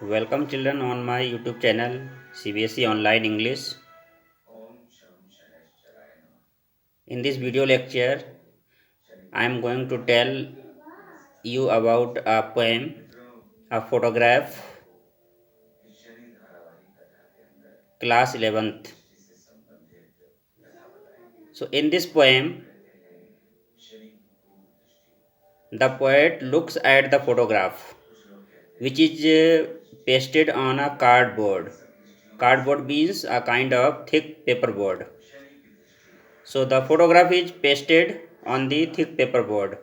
Welcome children on my YouTube channel CBSE Online English. In this video lecture, I am going to tell you about a poem, a photograph, class 11th. So in this poem, the poet looks at the photograph which is pasted on a cardboard. Cardboard means a kind of thick paperboard. So the photograph is pasted on the thick paperboard.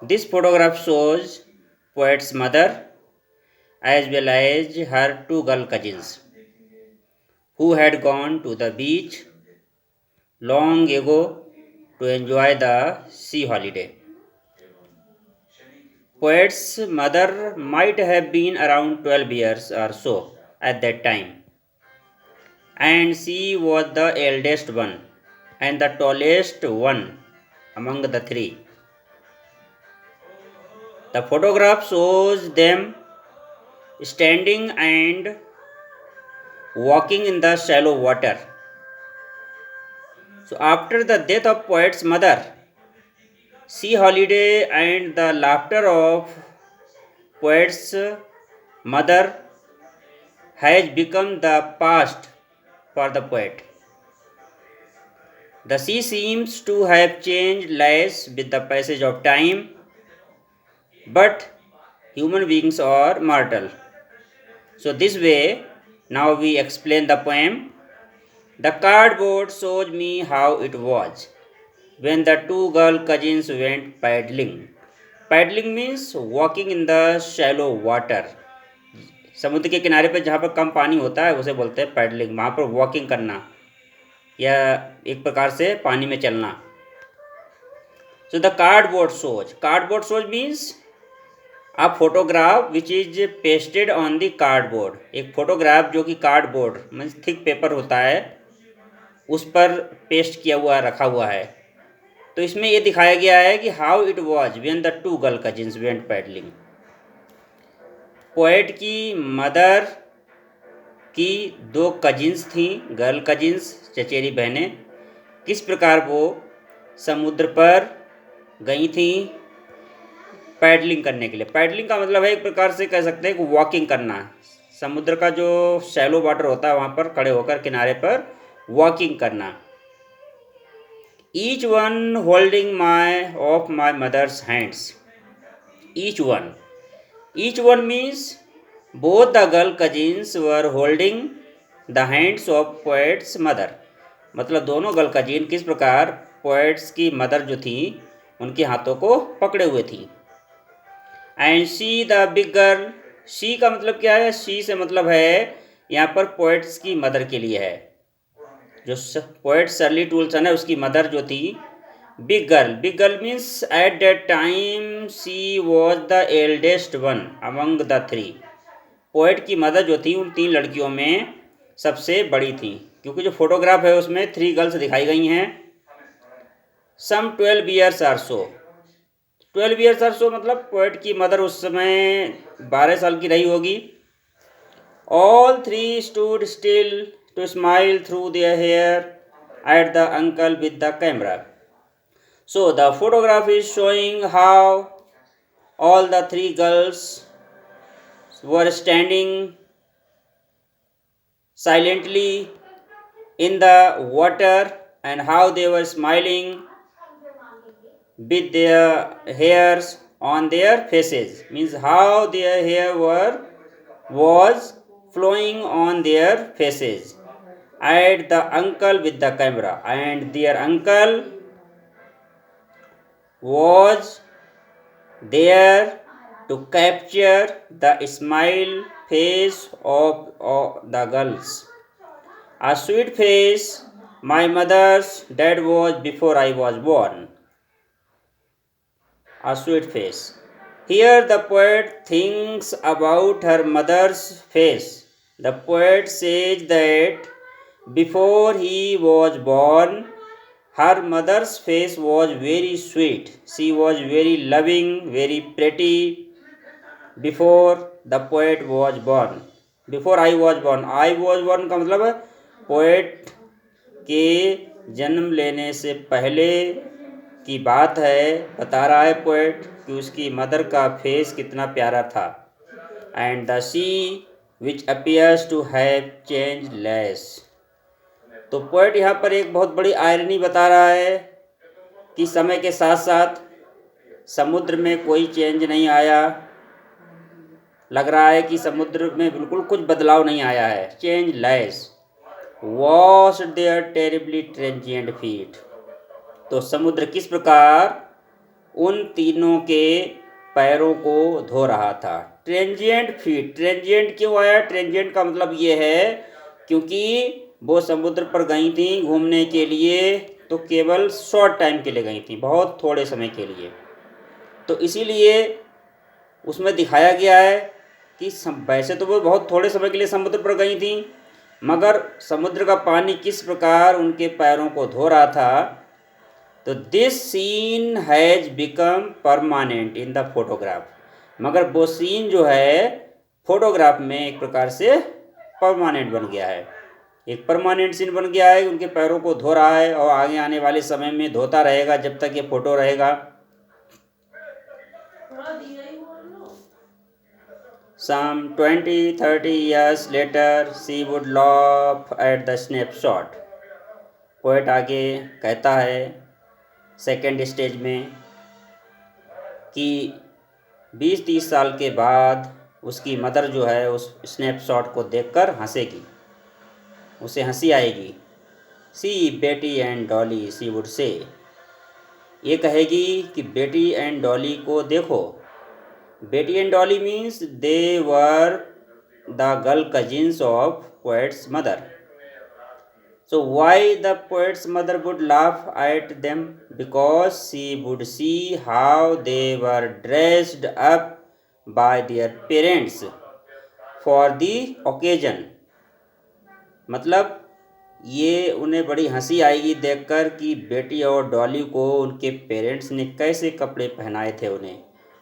This photograph shows poet's mother as well as her two girl cousins who had gone to the beach long ago to enjoy the sea holiday. Poet's mother might have been around 12 years or so at that time, and she was the eldest one and the tallest one among the three. The photograph shows them standing and walking in the shallow water. So after the death of poet's mother, sea holiday and the laughter of poet's mother has become the past for the poet. The sea seems to have changed less with the passage of time, but human beings are mortal. So this way, now we explain the poem. The cardboard shows me how it was when the two girl cousins went paddling. Paddling means walking in the shallow water. समुद्र के किनारे पर जहाँ पर कम पानी होता है उसे बोलते हैं पैडलिंग. वहाँ पर वॉकिंग करना या एक प्रकार से पानी में चलना. So the cardboard shows means a photograph which is pasted on the cardboard. एक फोटोग्राफ जो कि कार्डबोर्ड मीन्स थिक पेपर होता है उस पर पेस्ट किया हुआ रखा हुआ है. तो इसमें ये दिखाया गया है कि how it was when the two girl cousins went paddling. Poet की मदर की दो कजिन्स थीं, गर्ल कजिन्स, चचेरी बहनें. किस प्रकार वो समुद्र पर गई थीं पैडलिंग करने के लिए. पैडलिंग का मतलब है एक प्रकार से कह सकते हैं कि वॉकिंग करना. समुद्र का जो शैलो वाटर होता है वहाँ पर खड़े होकर किनारे पर वॉकिंग करना. Each one holding my mother's hands. Each one means both the girl cousins were holding the hands of poet's mother. मतलब दोनों गर्ल कजिन किस प्रकार पोएट्स की मदर जो थी उनके हाथों को पकड़े हुए थी. And she the big girl. She का मतलब क्या है. शी से मतलब है यहाँ पर पोएट्स की मदर के लिए है. जो पोएट शर्ली टूल्सन है उसकी मदर जो थी big girl means at that time she was the eldest one among the three. Poet की मदर जो थी उन तीन लड़कियों में सबसे बड़ी थी. क्योंकि जो फोटोग्राफ है उसमें 3 गर्ल्स दिखाई गई हैं. Some 12 years or so. 12 years or so मतलब पोएट की मदर उस समय 12 साल की रही होगी. All 3 stood still to smile through their hair at the uncle with the camera. So the photograph is showing how all the 3 girls were standing silently in the water and how they were smiling with their hairs on their faces. Means how their hair was flowing on their faces at the uncle with the camera, and their uncle was there to capture the smile face of the girls. A sweet face my mother's dad was before I was born. A sweet face. Here the poet thinks about her mother's face. The poet says that before he was born, her mother's face was very sweet. She was very loving, very pretty, before the poet was born, before I was born, I was born का मतलब है poet के जन्म लेने से पहले की बात है। बता रहा है पोएट कि उसकी मदर का फेस कितना प्यारा था। And the sea which appears to have changeless लेस। तो पोएट यहाँ पर एक बहुत बड़ी आयरनी बता रहा है कि समय के साथ साथ समुद्र में कोई चेंज नहीं आया। लग रहा है कि समुद्र में बिल्कुल कुछ बदलाव नहीं आया है। Changeless was their terribly transient feet. तो समुद्र किस प्रकार उन तीनों के पैरों को धो रहा था। ट्रेंजिएंट फीट, ट्रेंजिएंट क्यों आया? ट्रेंजिएंट का मतलब ये है क्योंकि वो समुद्र पर गई थी घूमने के लिए, तो केवल शॉर्ट टाइम के लिए गई थी, बहुत थोड़े समय के लिए। तो इसीलिए उसमें दिखाया गया है कि वैसे तो वो बहुत थोड़े समय के लिए समुद्र पर गई थी, मगर समुद्र का पानी किस प्रकार उनके पैरों को धो रहा था। तो this scene has become permanent in the photograph. मगर वो सीन जो है फोटोग्राफ में एक प्रकार से परमानेंट बन गया है, एक परमानेंट सीन बन गया है। उनके पैरों को धो रहा है और आगे आने वाले समय में धोता रहेगा जब तक ये फोटो रहेगा। Some 20-30 years later she would laugh at the snapshot. Poet आगे कहता है सेकेंड स्टेज में कि 20-30 साल के बाद उसकी मदर जो है उस स्नैपशॉट को देखकर हंसेगी, उसे हंसी आएगी। सी बेटी and Dolly C would say, ये कहेगी कि बेटी एंड डॉली को देखो। बेटी and Dolly means they were the girl cousins of poets mother. So why the poet's mother would laugh at them? Because she would see how they were dressed up by their parents for the occasion. मतलब ये उन्हें बड़ी हंसी आएगी देखकर कि बेटी और डॉली को उनके पेरेंट्स ने कैसे कपड़े पहनाए थे उन्हें,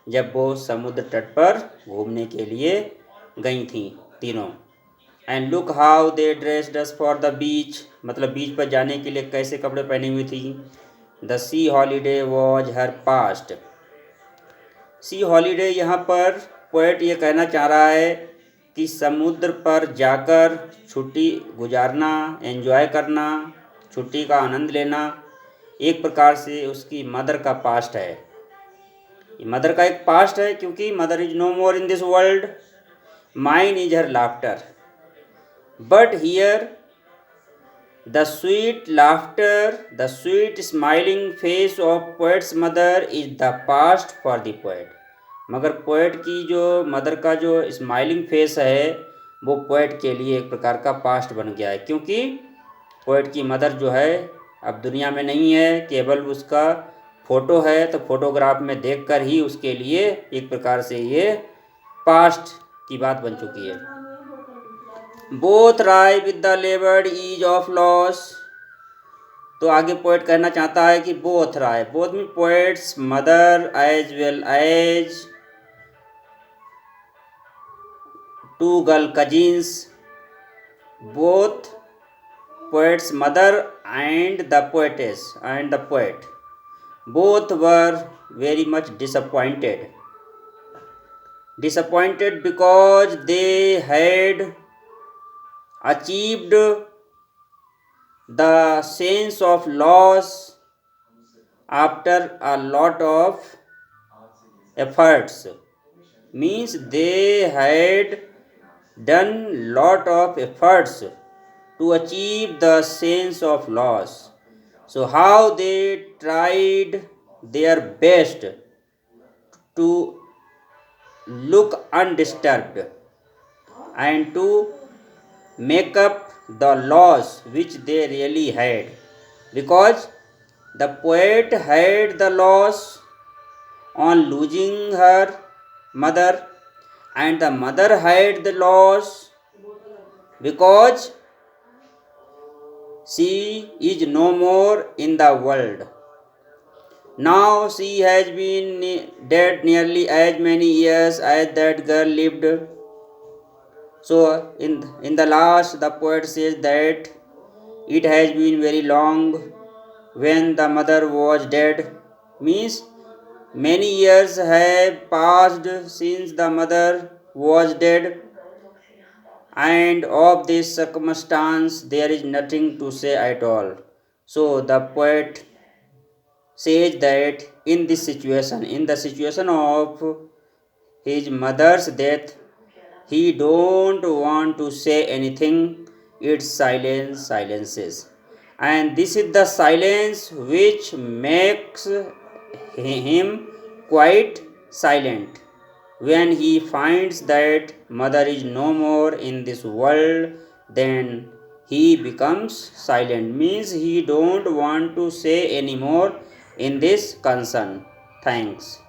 जब वो समुद्र तट पर घूमने के लिए गई थीं तीनों। And look how they dressed us for the beach, मतलब बीच पर जाने के लिए कैसे कपड़े पहनी हुई थी। The C holiday was her past. C holiday यहाँ पर पोएट ये कहना चाह रहा है कि समुद्र पर जाकर छुट्टी गुजारना, एंजॉय करना, छुट्टी का आनंद लेना एक प्रकार से उसकी मदर का पास्ट है। मदर का एक पास्ट है क्योंकि mother is no more in this world, mine is her laughter. But here the sweet laughter, the sweet smiling face of poet's mother is the past for the poet. मगर poet की जो mother का जो smiling face है वो poet के लिए एक प्रकार का पास्ट बन गया है, क्योंकि पोएट की मदर जो है अब दुनिया में नहीं है, केवल उसका फ़ोटो है। तो फोटोग्राफ में देखकर ही उसके लिए एक प्रकार से ये पास्ट की बात बन चुकी है। बोथ राय with the leveled ease of loss. तो आगे पोएट कहना चाहता है कि बोथ राय, both mean poet's mother as well as two girl cousins, both poet's mother and the poetess and the poet, both were very much disappointed because they had achieved the sense of loss after a lot of efforts. Means they had done lot of efforts to achieve the sense of loss. So how they tried their best to look undisturbed and to make up the loss which they really had, because the poet had the loss on losing her mother and the mother had the loss because she is no more in the world. Now she has been dead nearly as many years as that girl lived. So in the last, the poet says that it has been very long when the mother was dead. Means many years have passed since the mother was dead, and of this circumstance there is nothing to say at all. So the poet says that in the situation of his mother's death, he don't want to say anything. It's silence, silences. And this is the silence which makes him quite silent. When he finds that mother is no more in this world, then he becomes silent. Means he don't want to say anymore in this concern. Thanks.